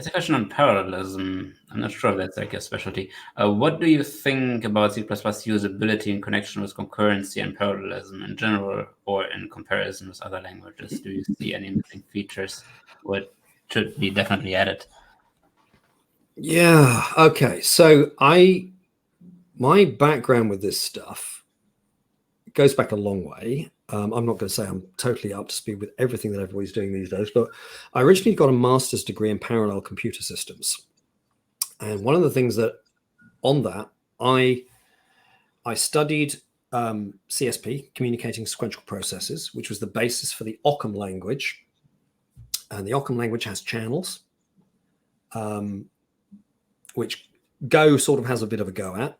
There's a question on parallelism. I'm not sure if that's like your specialty. What do you think about C++ usability in connection with concurrency and parallelism in general, or in comparison with other languages? Do you see any missing features what should be definitely added? Yeah, okay. So my background with this stuff goes back a long way. I'm not going to say I'm totally up to speed with everything that everybody's doing these days, but I originally got a master's degree in parallel computer systems. And one of the things that on that, I studied CSP, communicating sequential processes, which was the basis for the Occam language. And the Occam language has channels, which Go sort of has a bit of a go at.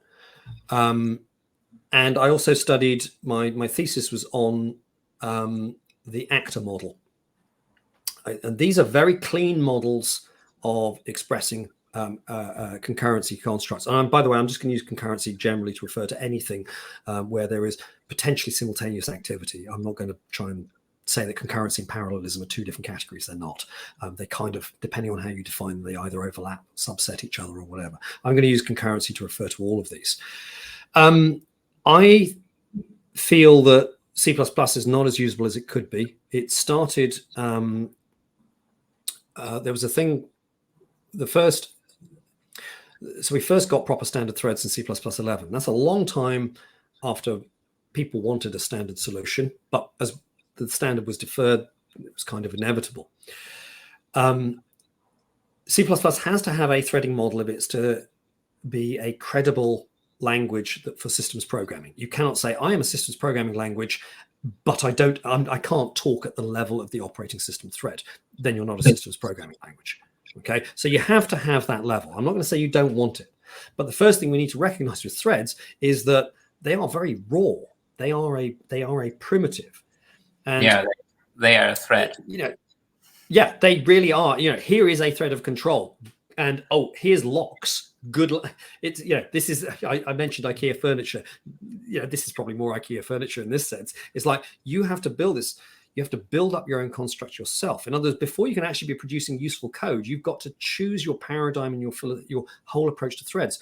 And I also studied, my thesis was on the actor model. And these are very clean models of expressing concurrency constructs. And by the way, I'm just going to use concurrency generally to refer to anything where there is potentially simultaneous activity. I'm not going to try and say that concurrency and parallelism are two different categories. They're not. They kind of, depending on how you define them, they either overlap, subset each other, or whatever. I'm going to use concurrency to refer to all of these. I feel that C++ is not as usable as it could be. It started, there was a thing, so we first got proper standard threads in C++ 11. That's a long time after people wanted a standard solution, but as the standard was deferred, it was kind of inevitable. C++ has to have a threading model if it's to be a credible language for systems programming. You cannot say, I am a systems programming language, but I can't talk at the level of the operating system thread. Then you're not a systems programming language. Okay, so you have to have that level. I'm not going to say you don't want it, but the first thing we need to recognize with threads is that they are very raw. They are a primitive. And yeah, they are a thread. Yeah, they really are. Here is a thread of control, and here's locks. Good. It's this is. I mentioned IKEA furniture. This is probably more IKEA furniture in this sense. It's like you have to build this. You have to build up your own construct yourself. In other words, before you can actually be producing useful code, you've got to choose your paradigm and your whole approach to threads.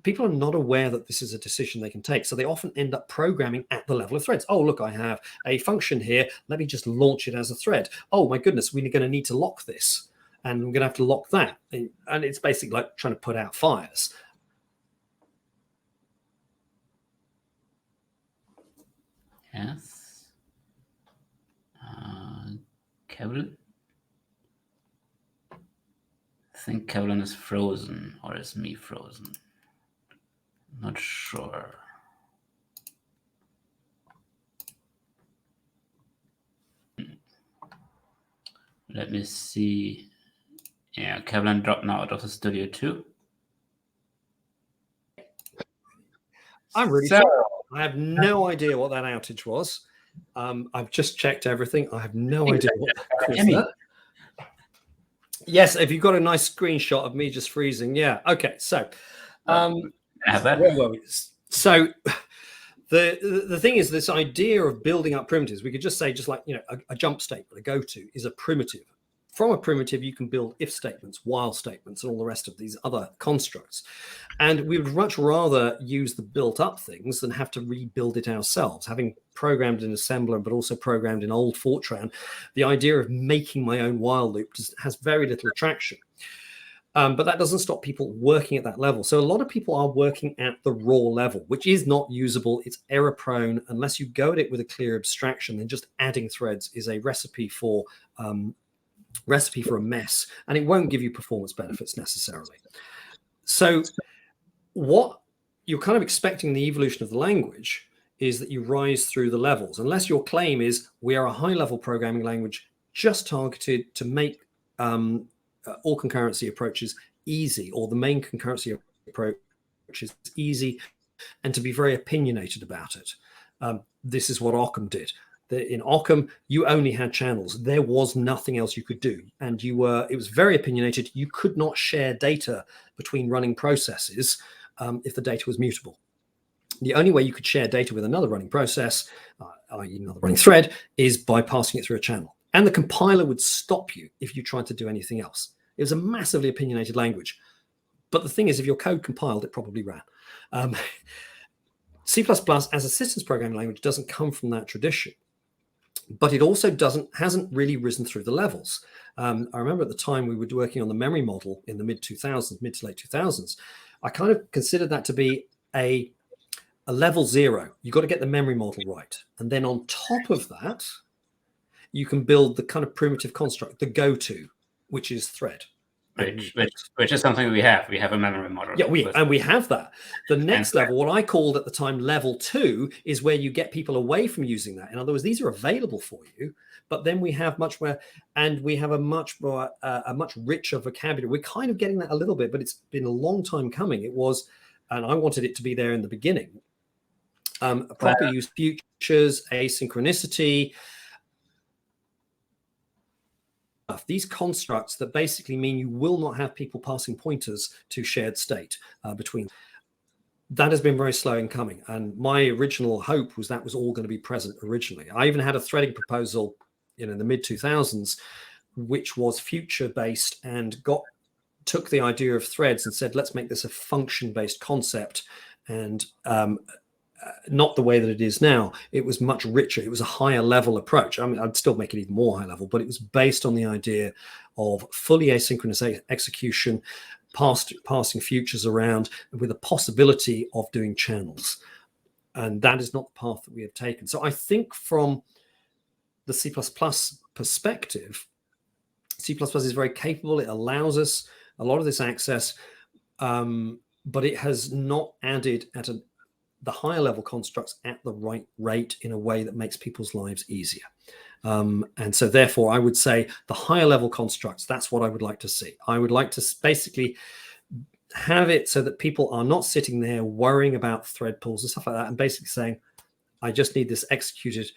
People are not aware that this is a decision they can take. So they often end up programming at the level of threads. Oh, look, I have a function here. Let me just launch it as a thread. Oh, my goodness, we're going to need to lock this. And I'm going to have to lock that. And it's basically like trying to put out fires. Yes. Kevlin? I think Kevlin is frozen, or is me frozen? Not sure. Let me see. Yeah, Kevlin dropped now out of the studio too. I'm really sorry. I have no idea what that outage was. I've just checked everything. I have no idea what caused that. Yes, if you've got a nice screenshot of me just freezing. Yeah. Okay. So, where were we? So the thing is, this idea of building up primitives, we could just say, just like, a jump statement, a go-to is a primitive. From a primitive, you can build if statements, while statements, and all the rest of these other constructs. And we would much rather use the built-up things than have to rebuild it ourselves. Having programmed in assembler, but also programmed in old Fortran, the idea of making my own while loop has very little attraction. But that doesn't stop people working at that level. So a lot of people are working at the raw level, which is not usable. It's error-prone. Unless you go at it with a clear abstraction, then just adding threads is a recipe for a mess, and it won't give you performance benefits necessarily. So what you're kind of expecting the evolution of the language is that you rise through the levels, unless your claim is we are a high-level programming language just targeted to make all concurrency approaches easy, or the main concurrency approach is easy, and to be very opinionated about it. This is what Occam did. In Occam, you only had channels. There was nothing else you could do. And it was very opinionated. You could not share data between running processes if the data was mutable. The only way you could share data with another running process, i.e. another running thread, is by passing it through a channel. And the compiler would stop you if you tried to do anything else. It was a massively opinionated language. But the thing is, if your code compiled, it probably ran. C++ as a systems programming language doesn't come from that tradition, but it also hasn't really risen through the levels. I remember at the time we were working on the memory model in the mid to late 2000s. I kind of considered that to be a level 0. You've got to get the memory model right. And then on top of that, you can build the kind of primitive construct, the go-to, which is thread. Which is something we have. We have a memory model. Yeah, we have that. The next level, what I called at the time level 2, is where you get people away from using that. In other words, these are available for you, but then we have a much richer vocabulary. We're kind of getting that a little bit, but it's been a long time coming. It was, and I wanted it to be there in the beginning. Proper use futures, asynchronicity. These constructs that basically mean you will not have people passing pointers to shared state between. That has been very slow in coming. And my original hope was that was all going to be present originally. I even had a threading proposal in the mid 2000s, which was future based and took the idea of threads and said, let's make this a function based concept. And not the way that it is now. It was much richer. It was a higher level approach. I mean, I'd still make it even more high level, but it was based on the idea of fully asynchronous execution, passing futures around with a possibility of doing channels. And that is not the path that we have taken. So I think from the C++ perspective, C++ is very capable. It allows us a lot of this access, but it has not added the higher level constructs at the right rate in a way that makes people's lives easier. And so therefore, I would say the higher level constructs, that's what I would like to see. I would like to basically have it so that people are not sitting there worrying about thread pools and stuff like that, and basically saying, I just need this executed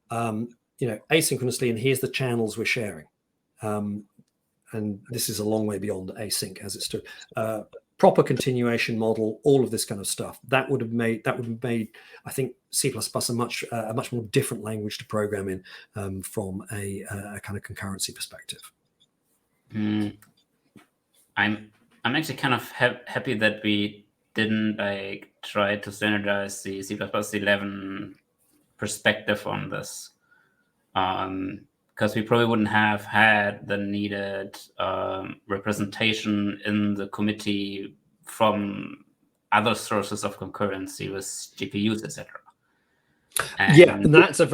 asynchronously, and here's the channels we're sharing. And this is a long way beyond async as it stood. Proper continuation model, all of this kind of stuff. That would have made, I think, C++ a much more different language to program in from a kind of concurrency perspective. I'm actually kind of happy that we didn't try to standardize the C++ 11 perspective on this, because we probably wouldn't have had the needed representation in the committee from other sources of concurrency with GPUs, etc. And that's and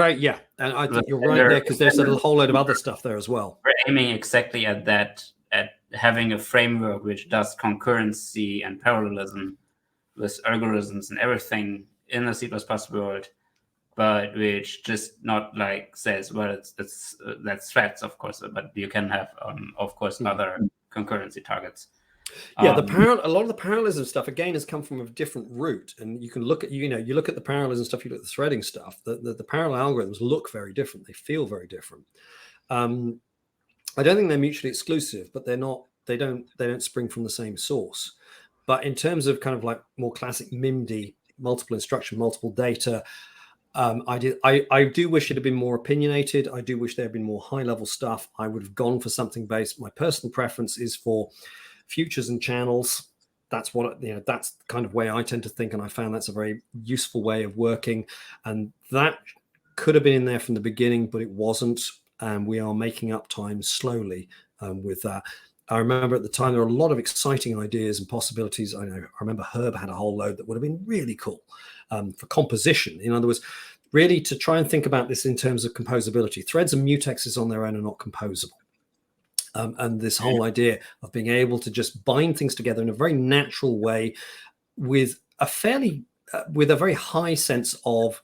I think you're right there, because there's a whole load of other stuff there as well. We're aiming exactly at that, at having a framework which does concurrency and parallelism with algorithms and everything in the C++ world, but which just not says, well, that's threads, of course, but you can have, of course, other concurrency targets. Yeah, a lot of the parallelism stuff again has come from a different route, and you can look at you look at the parallelism stuff, you look at the threading stuff. The parallel algorithms look very different. They feel very different. I don't think they're mutually exclusive, but they're not. They don't spring from the same source. But in terms of kind of like more classic MIMD, multiple instruction, multiple data. I do wish it had been more opinionated. I do wish there had been more high-level stuff. I would have gone for something based. My personal preference is for futures and channels. That's what that's the kind of way I tend to think, and I found that's a very useful way of working. And that could have been in there from the beginning, but it wasn't. And we are making up time slowly with that. I remember at the time there were a lot of exciting ideas and possibilities. I remember Herb had a whole load that would have been really cool for composition. In other words, really to try and think about this in terms of composability. Threads and mutexes on their own are not composable. And this whole idea of being able to just bind things together in a very natural way with a very high sense of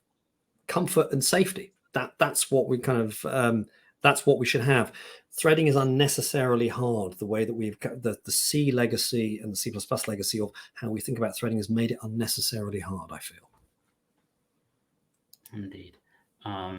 comfort and safety. That's what we kind of that's what we should have. Threading is unnecessarily hard. The way that we've the C legacy and the C++ legacy of how we think about threading has made it unnecessarily hard, I feel. Indeed.